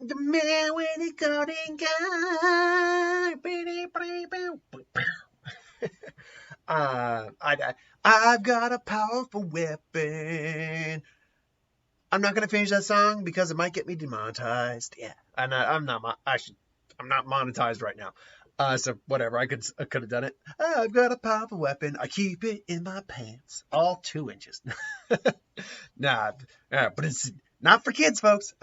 The man with the golden gun. I've got a powerful weapon. I'm not gonna finish that song because it might get me demonetized. Yeah, I'm not monetized right now. So whatever, I could have done it. I've got a powerful weapon. I keep it in my pants, all 2 inches. Nah, but it's not for kids, folks.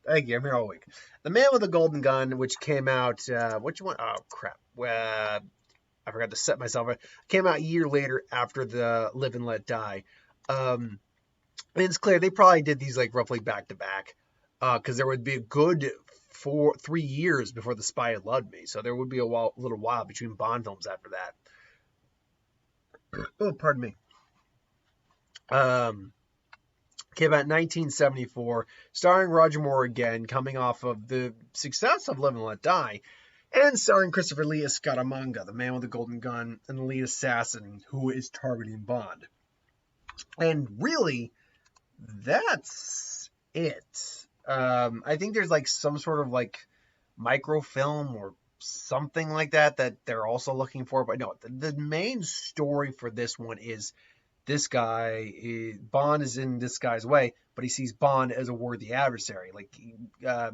Thank you. I'm here all week. The Man with the Golden Gun, which came out, which one? Oh crap. I forgot to set myself. Came out a year later after the Live and Let Die. And it's clear they probably did these like roughly back to back, because there would be a good 3 years before The Spy Who Loved Me, so there would be a little while between Bond films after that. Oh, pardon me. Came out in 1974, starring Roger Moore again, coming off of the success of Live and Let Die, and starring Christopher Lee as Scaramanga, the man with the golden gun, and the lead assassin who is targeting Bond. And really, that's it. I think there's like some sort of like microfilm or something like that they're also looking for. But no, the main story for this one is this guy, Bond is in this guy's way, but he sees Bond as a worthy adversary. Like,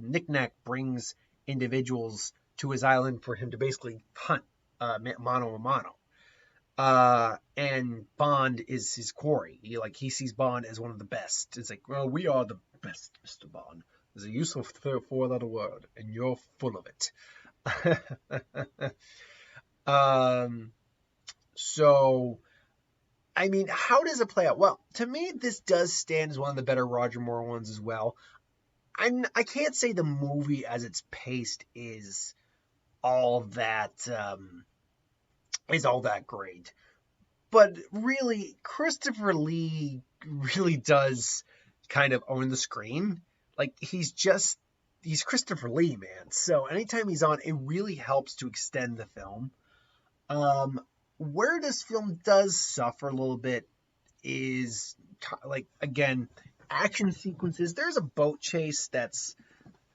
Nick Nack brings individuals to his island for him to basically hunt, mano a mano. And Bond is his quarry. He sees Bond as one of the best. It's like, well, we are the best, Mr. Bond. There's a useful four-letter word, and you're full of it. So, I mean, how does it play out? Well, to me, this does stand as one of the better Roger Moore ones as well. I can't say the movie as it's paced is all that great. But really, Christopher Lee really does kind of own the screen. Like, he's Christopher Lee, man. So anytime he's on, it really helps to extend the film. Where this film does suffer a little bit is, like, again, action sequences. There's a boat chase that's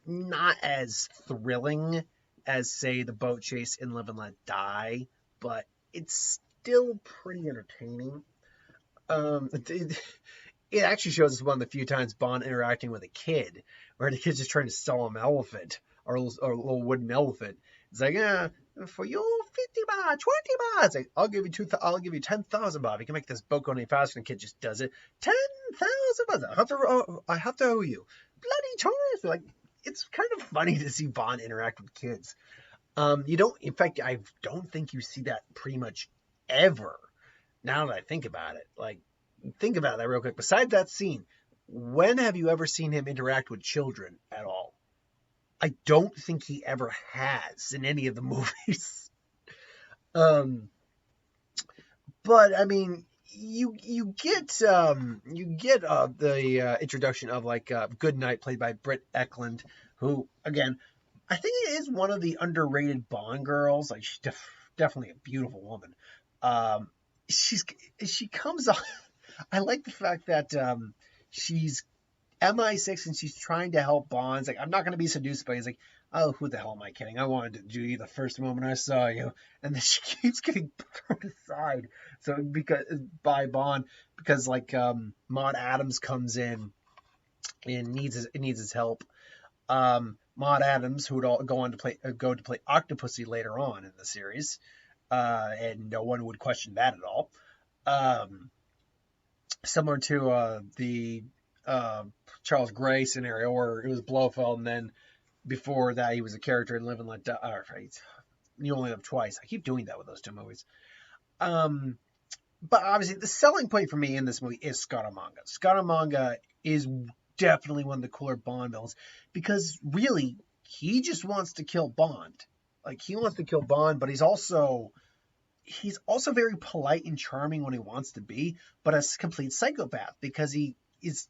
not as thrilling as, say, the boat chase in Live and Let Die, but it's still pretty entertaining. It actually shows us one of the few times Bond interacting with a kid, where the kid's just trying to sell him an elephant or a little wooden elephant. It's like, yeah, for you, 50 baht, 20 baht. It's like, I'll give you 10,000 baht. If you can make this boat go any faster, and the kid just does it. 10,000 baht. I have to owe you. Bloody tourist. Like, it's kind of funny to see Bond interact with kids. In fact, I don't think you see that pretty much ever. Now that I think about it, like, think about that real quick. Besides that scene, when have you ever seen him interact with children at all? I don't think he ever has in any of the movies. But I mean, you get the introduction of like Goodnight, played by Britt Eklund, who again, I think it is one of the underrated Bond girls. Like, she's definitely a beautiful woman. She comes on. I like the fact that she's MI6 and she's trying to help Bond. It's like, I'm not going to be seduced by you. He's like, oh, who the hell am I kidding? I wanted to do you the first moment I saw you. And then she keeps getting thrown aside. So by Bond, because like Maud Adams comes in and needs his help. Maud Adams, who would go to play Octopussy later on in the series, and no one would question that at all. Similar to the Charles Gray scenario, where it was Blofeld, and then before that he was a character in Live and Let Die. Right, You Only Live Twice. I keep doing that with those two movies. But obviously, the selling point for me in this movie is Scaramanga. Scaramanga is definitely one of the cooler Bond villains, because really, he just wants to kill Bond. Like, he wants to kill Bond, but he's also very polite and charming when he wants to be, but a complete psychopath, because he is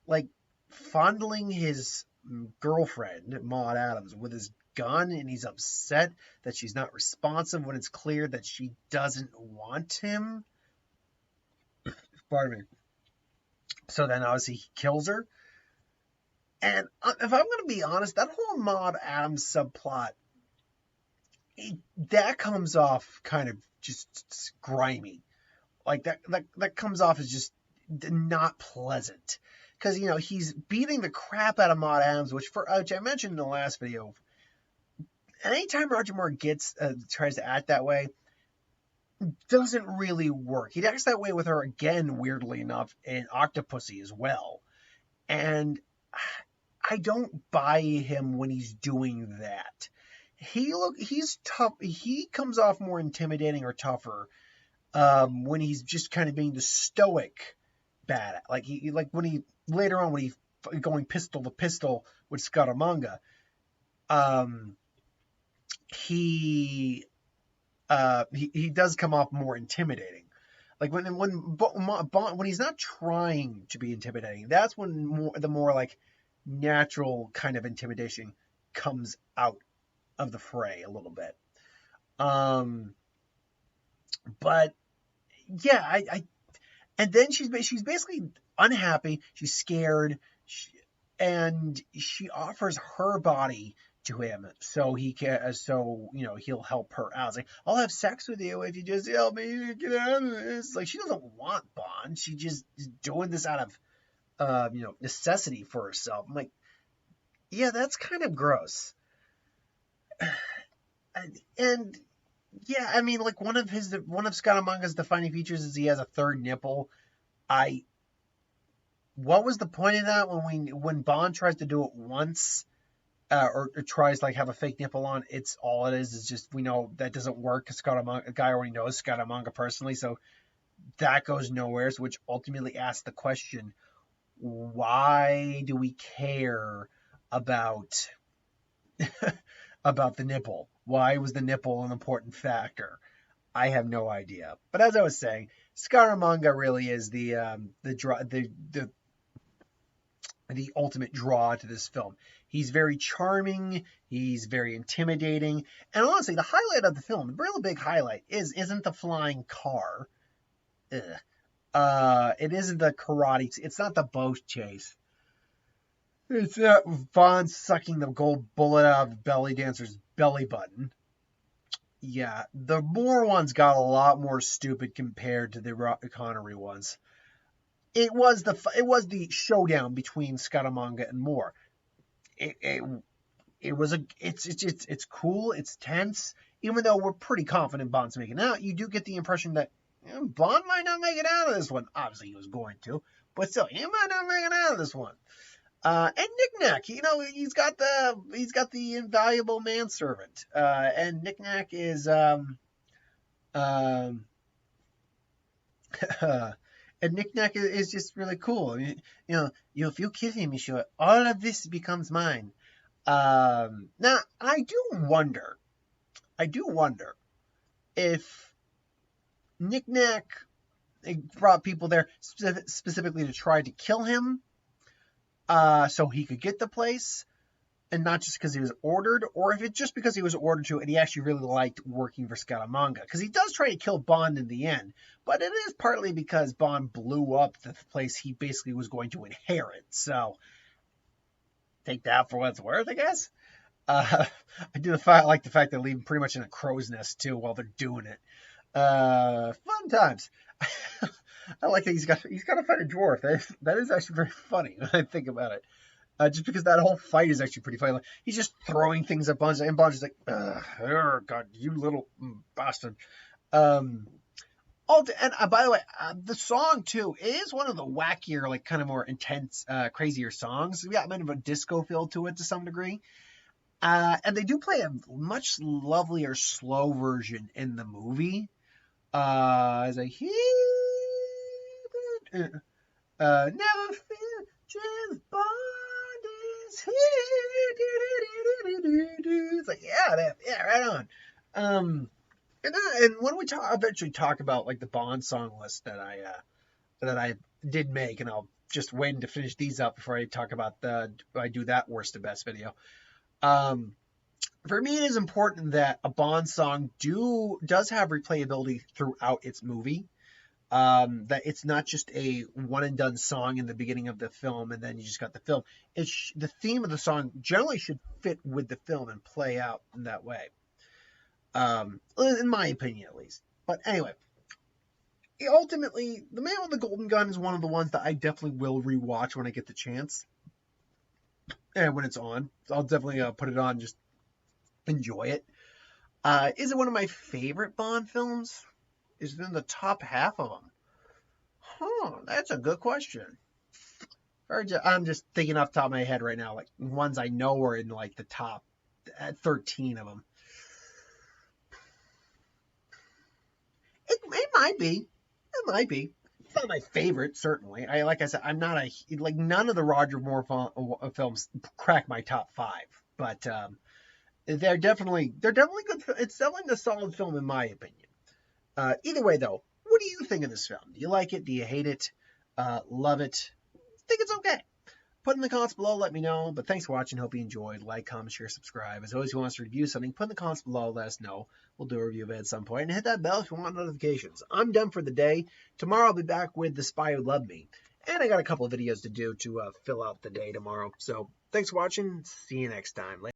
like fondling his girlfriend, Maud Adams, with his gun, and he's upset that she's not responsive when it's clear that she doesn't want him. Pardon me. So then obviously he kills her. And if I'm going to be honest, that whole Maud Adams subplot, that comes off kind of just grimy. Like that comes off as just not pleasant. Because, he's beating the crap out of Maud Adams, which I mentioned in the last video. Anytime Roger Moore tries to act that way, doesn't really work. He acts that way with her again, weirdly enough, in Octopussy as well. And I don't buy him when he's doing that. He's tough. He comes off more intimidating or tougher when he's just kind of being the stoic bad. Like when he later on when he's going pistol to pistol with Scaramanga, he does come off more intimidating. Like when he's not trying to be intimidating, that's when the more like natural kind of intimidation comes out of the fray a little bit. But yeah, and then she's basically unhappy. She's scared, and she offers her body to him so he'll help her out. It's like, I'll have sex with you if you just help me get out of this. Like, she doesn't want Bond. She just is doing this out of necessity for herself. I'm like, yeah, that's kind of gross. And yeah, I mean, like one of Scaramanga's defining features is he has a third nipple. What was the point of that when Bond tries to do it once? Or tries to like have a fake nipple on, it's all it is just we know that doesn't work because a guy already knows Scaramanga personally, so that goes nowhere. So which ultimately asks the question, why do we care about about the nipple? Why was the nipple an important factor? I have no idea. But as I was saying, Scaramanga really is the ultimate draw to this film. He's very charming, he's very intimidating, and honestly, the highlight of the film, the real big highlight, isn't the flying car. It isn't the karate. It's not the boat chase. It's not Bond sucking the gold bullet out of Belly Dancer's belly button. Yeah, the Moore ones got a lot more stupid compared to the Connery ones. It was the showdown between Scaramanga and Moore. It's cool, it's tense. Even though we're pretty confident Bond's making it out, you do get the impression that Bond might not make it out of this one. Obviously, he was going to, but still, he might not make it out of this one. And Knick-Knack, he's got the invaluable manservant. And Knick-Knack is and Knick-Knack is just really cool. I mean, if you kiss him, sure, all of this becomes mine. Now, I do wonder if Knick-Knack brought people there specifically to try to kill him, so he could get the place, and not just because he was ordered, or if it's just because he was ordered to, and he actually really liked working for Scaramanga, because he does try to kill Bond in the end, but it is partly because Bond blew up the place he basically was going to inherit, so take that for what it's worth, I guess. I like the fact they leave him pretty much in a crow's nest, too, while they're doing it. Fun times. I like that he's got to fight a dwarf. That is actually very funny when I think about it. Just because that whole fight is actually pretty funny. Like, he's just throwing things at Bond, and Bond's just like, oh God, you little bastard. And by the way, the song too is one of the wackier, like kind of more intense, crazier songs. We got a bit of a disco feel to it to some degree. And they do play a much lovelier slow version in the movie. As I hear never fear, James Bond is here. It's like, yeah, man, yeah, right on. And when we eventually talk about like the Bond song list that I did make, and I'll just wait to finish these up before I talk about I do that worst to best video. For me, it is important that a Bond song does have replayability throughout its movie. That it's not just a one and done song in the beginning of the film and then you just got the film. The theme of the song generally should fit with the film and play out in that way. In my opinion, at least. But anyway, ultimately, The Man with the Golden Gun is one of the ones that I definitely will rewatch when I get the chance. And when it's on, I'll definitely put it on, just enjoy it. Is it one of my favorite Bond films? Is it in the top half of them? That's a good question. I'm just thinking off the top of my head right now, like ones I know are in like the top 13 of them. It might be. It might be. It's not my favorite, certainly. Like I said, I'm not like none of the Roger Moore films crack my top 5, but they're definitely good. It's definitely a solid film in my opinion. Either way, though, what do you think of this film? Do you like it? Do you hate it? Love it? Think it's okay? Put in the comments below, let me know. But thanks for watching. Hope you enjoyed. Like, comment, share, subscribe. As always, if you want us to review something, put in the comments below, let us know. We'll do a review of it at some point. And hit that bell if you want notifications. I'm done for the day. Tomorrow I'll be back with The Spy Who Loved Me. And I got a couple of videos to do to fill out the day tomorrow. So thanks for watching. See you next time.